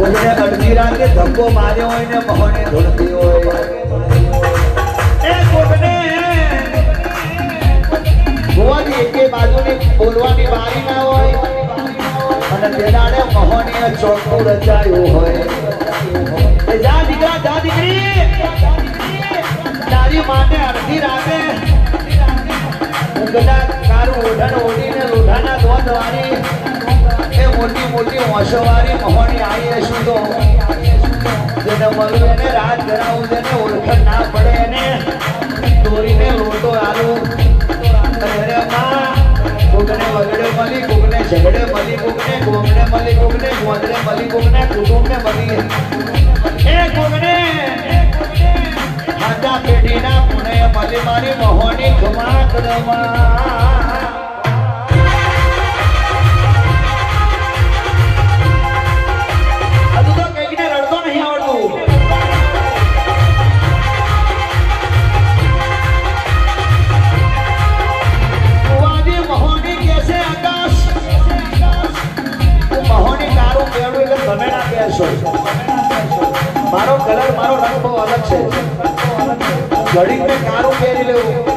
કોઈને અડધી રાતે ધક્કો માર્યો હોય ને મહોની ધૂળતી હોય એ કોઈને ગોવાની એકે બાજુની બોલવાની બારી ના હોય અને તેનાડે મહોની ચોખ્ખું રચાયું હોય જા દીકરા જા દીકરી તારી માને અડધી રાતે ઊંઘના કારું ઓઢાને ઓઢીને લોઢાના દોધ વાળી એ મોટી મોટી હોશવાળી મહોની આવી શું તો જેને મળવું એને રાત ધરાવું જેને ઓળખ ના પડે એને દોરીને લોટો આલું અરે માં કોકને વગડે મળી કોકને ઝઘડે મળી કોકને ગોમડે મળી કોકને ગોંદડે મળી કોકને કુટુંબને મળી એ કોકને માતા પેઢીના પુણે મળી મારી મહોની ખમા કદમાં મારો કલર મારો રંગ બહુ અલગ છે ઘડી મેં કારું પહેરી લેવું